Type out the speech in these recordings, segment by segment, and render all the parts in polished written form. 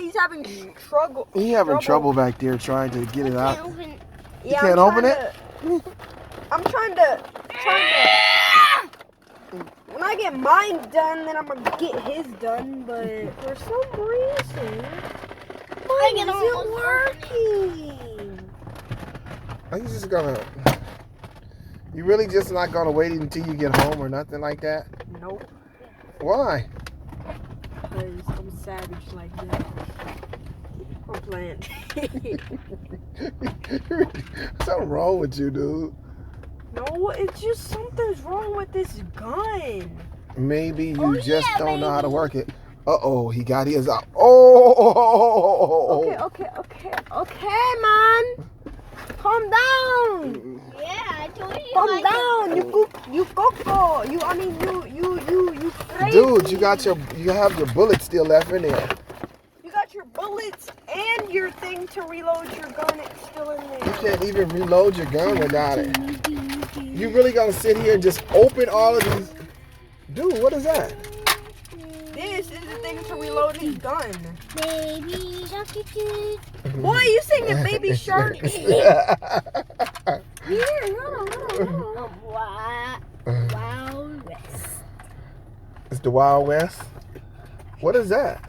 he's having trouble. He's having trouble back there trying to get it out. Yeah, you can't open it? I'm trying to. When I get mine done, then I'm gonna get his done. But for some reason, mine isn't working. Are you just gonna? You really just not gonna wait until you get home or nothing like that? Nope. Why? Because I'm savage like that. I'm playing. Something wrong with you, dude. No, it's just something's wrong with this gun. Maybe you just don't know how to work it. Uh-oh, he got his out. Oh! Okay, man. Calm down. Yeah, I told you. Calm down. You crazy. Dude, you have your bullets still left in there. You got your bullets and your thing to reload your gun. It's still in there. You can't even reload your gun without it. You really gonna sit here and just open all of these? Dude, what is that? This is the thing to reload his gun. Baby shark. Boy, you singing Baby Shark. Here, no. Wild West. It's the Wild West? What is that?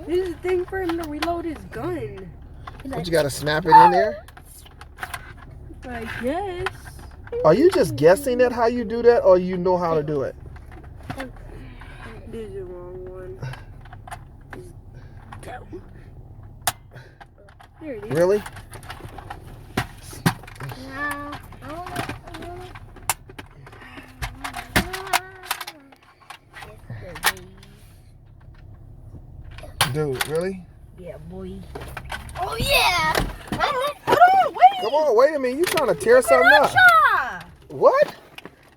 This is the thing for him to reload his gun. What, you gotta snap it in there? I guess. Are you just guessing at how you do that, or you know how to do it? This is the wrong one. There it is. Really? Dude, really? Yeah, boy. Oh yeah. Hold on, wait. Come on, wait a minute. You trying to tear something up? What?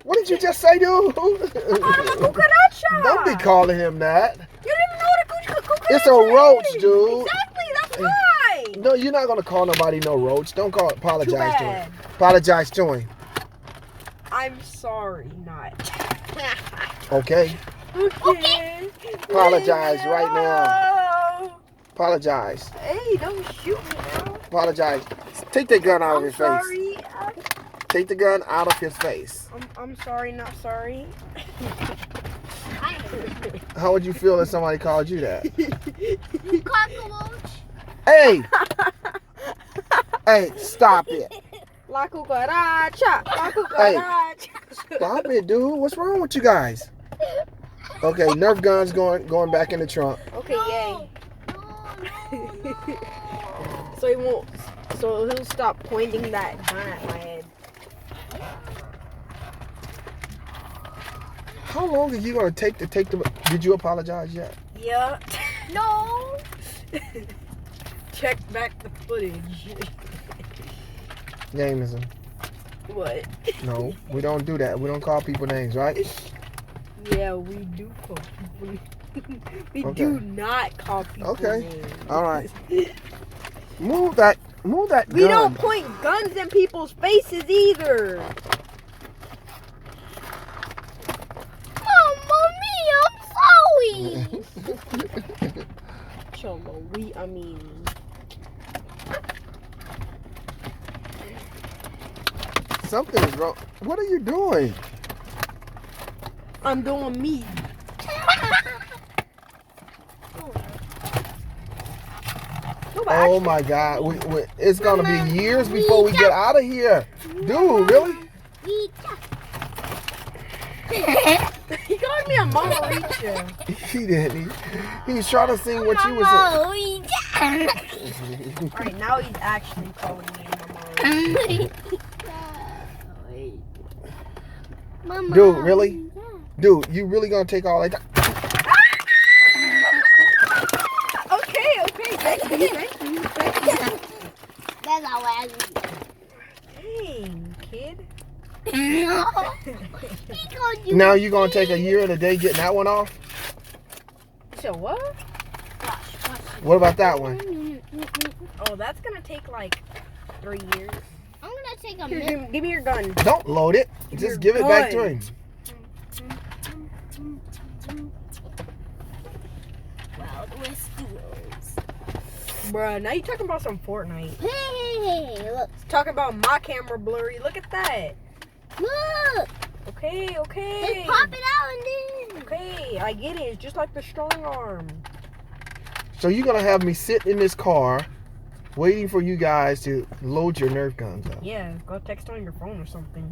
What did you just say, dude? Cucaracha. Don't be calling him that. You didn't know what a cucaracha It's a roach, is. dude. Exactly, that's why. No, you're not gonna call nobody no roach. Don't apologize to Too him. bad. Apologize to him. I'm sorry, not. Okay. Okay. Apologize right now. Apologize. Hey, don't shoot me now. Apologize. Take the gun out of I'm his sorry. face. Take the gun out of his face. I'm sorry, not sorry. How would you feel if somebody called you that? You cockroach. Hey! Hey, stop it. La cucaracha. La cucaracha. Stop it, dude. What's wrong with you guys? Okay, Nerf gun's going back in the trunk. Okay, yay. No. So he won't. So he'll stop pointing that gun at my head. How long are you gonna take to take the? Did you apologize yet? Yeah. No. Check back the footage. Jameson. What? No, we don't do that. We don't call people names, right? Yeah, we do call people. We Okay. do not call people Okay. names. All right. Move that We gun. don't point guns in people's faces either. Mama mia, I'm sorry. Cholo, Something is wrong. What are you doing? I'm doing me. Oh my God! It's gonna be years before we get out of here, dude. Really? He called me a margarita. He didn't. He was trying to sing what you was saying. Alright, now he's actually calling me a margarita. Dude, really? Dude, you really gonna take all that? Okay. Thank you. That's not what I Dang, kid. Now you gonna take a year and a day getting that one off? So what? What about that one? Oh, that's gonna take like 3 years. I'm gonna take a Here, minute. give me your gun. Don't load it. Just give it back to him. Wild West duel. Bruh, now you talking about some Fortnite. Hey, look. Talking about my camera blurry. Look at that. Look. Okay. Just pop it out and then. Okay, I get it. It's just like the strong arm. So you're gonna have me sit in this car, waiting for you guys to load your Nerf guns up? Yeah, go text on your phone or something.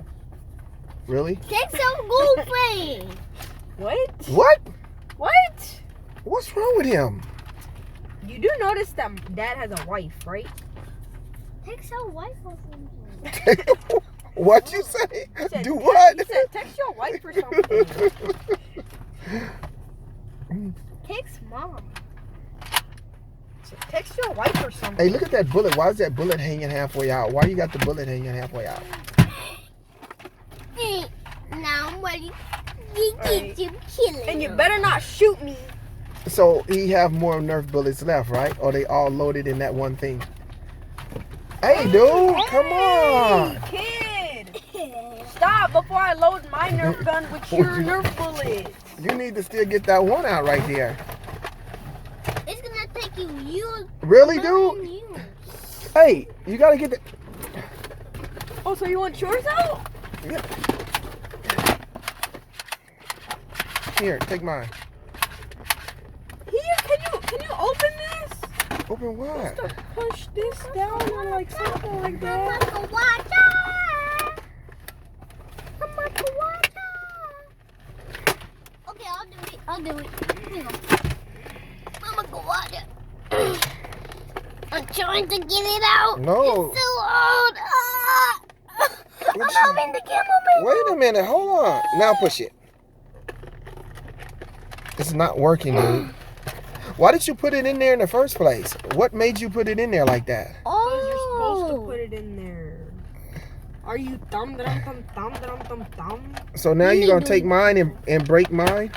Really? Take some goofy. What? What? What? What's wrong with him? You do notice that Dad has a wife, right? Take some wife or something. What you say? He said, Do what? He said text your wife or something. Text mom. Text your wife or something. Hey, look at that bullet. Why is that bullet hanging halfway out? Why you got the bullet hanging halfway out? Now I'm ready to get you killing. And you better not shoot me. So he have more Nerf bullets left, right? Or they all loaded in that one thing? Hey, dude, come on. Hey, kid. Stop before I load my Nerf gun with your Nerf bullets. You need to still get that one out right there. It's gonna take you years. Really, dude? Hey, you gotta get that. Oh, so you want yours out? Yeah. Here, take mine. Here, can you open this? Open what? Just to push this down or like something like that. Okay, I'll do it. Here you go. Mama, go water. I'm trying to get it out. No. It's too old. I'm in the camera. Wait a minute, hold on. Now push it. It's not working, dude. Why did you put it in there in the first place? What made you put it in there like that? Because you're supposed to put it in there. Are you thumb? So now you're gonna take mine and break mine?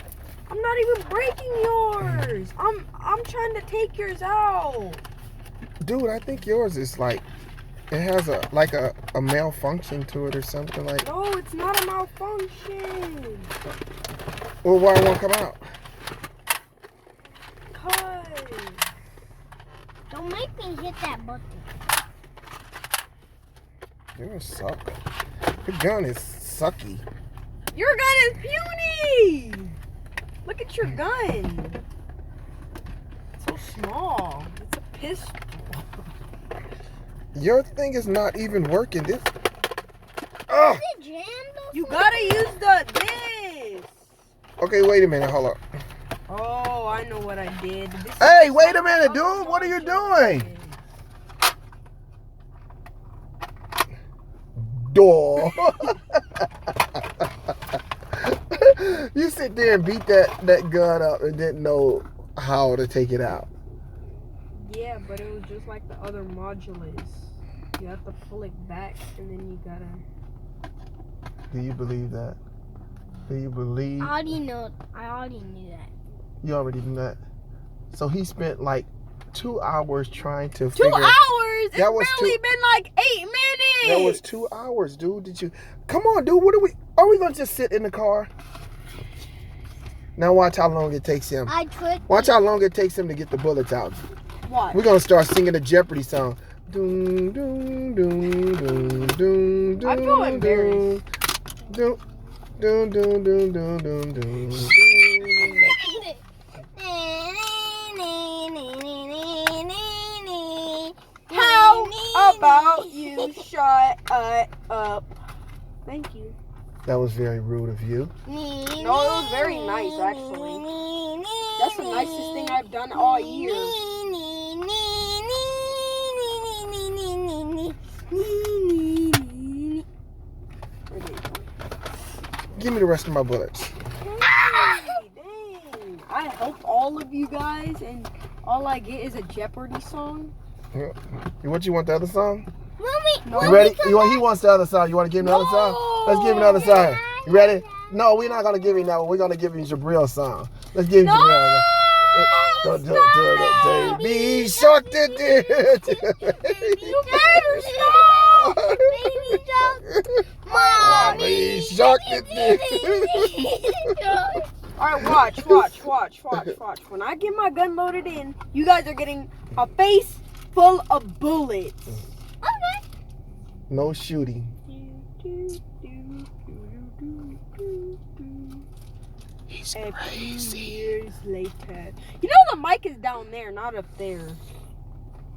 I'm not even breaking yours. I'm trying to take yours out. Dude, I think yours is like, it has a malfunction to it or something like. No, it's not a malfunction. Well, why it won't come out? Don't make me hit that button. You're a suck. Your gun is sucky. Your gun is puny. Look at your gun. It's so small. It's a pistol. Your thing is not even working. This. Oh. You gotta use this. Okay, wait a minute. Hold up. Oh, I know what I did. Hey, wait a minute, dude. What are you doing? Door. You sit there and beat that gun up and didn't know how to take it out. Yeah, but it was just like the other modulus. You have to pull it back and then you gotta. Do you believe that? Do you believe? I already knew that. You already knew that. So he spent like 2 hours trying to 2 figure. hours? It's That was barely been like 8 minutes. That was 2 hours, dude. Did you? Come on, dude. Are we gonna just sit in the car? Now watch how long it takes him. Watch how long it takes him to get the bullets out. What? We're gonna start singing the Jeopardy song. Doom, doom, doom, doom, doom, doom. I feel embarrassed. Doom, doom, doom, doom, doom, doom, doom. How about you shut up? Thank you. That was very rude of you. No, it was very nice, actually. That's the nicest thing I've done all year. Give me the rest of my bullets. Hey, dang. I helped all of you guys, and all I get is a Jeopardy song. Yeah. What you want the other song? No. You ready? He wants the other song. You want to give him another song? Let's give him another song. You ready? No, we're not gonna give him that one. We're gonna give him Jabril song. Let's give him Jabril. Baby shark did it. You better stop! Baby shark! Mommy shark did it. Alright, watch. When I get my gun loaded in, you guys are getting a face full of bullets. Okay. No shooting. He's A few crazy. years later. You know the mic is down there, not up there.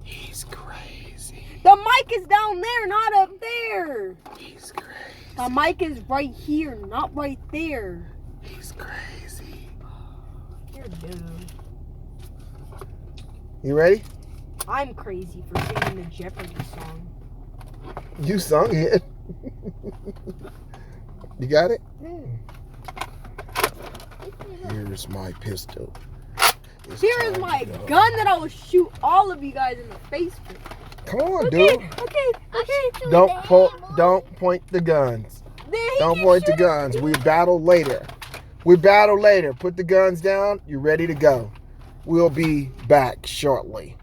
He's crazy. The mic is down there, not up there. He's crazy. The mic is right here, not right there. He's crazy. You're dumb. You ready? I'm crazy for singing the Jeopardy song. You sung it. You got it? Here's my pistol. Here is my gun that I will shoot all of you guys in the face with. Come on, Okay, dude. okay. Don't point the guns. Then he Don't can point the shoot guns. me. We battle later. We battle later. Put the guns down. You're ready to go. We'll be back shortly.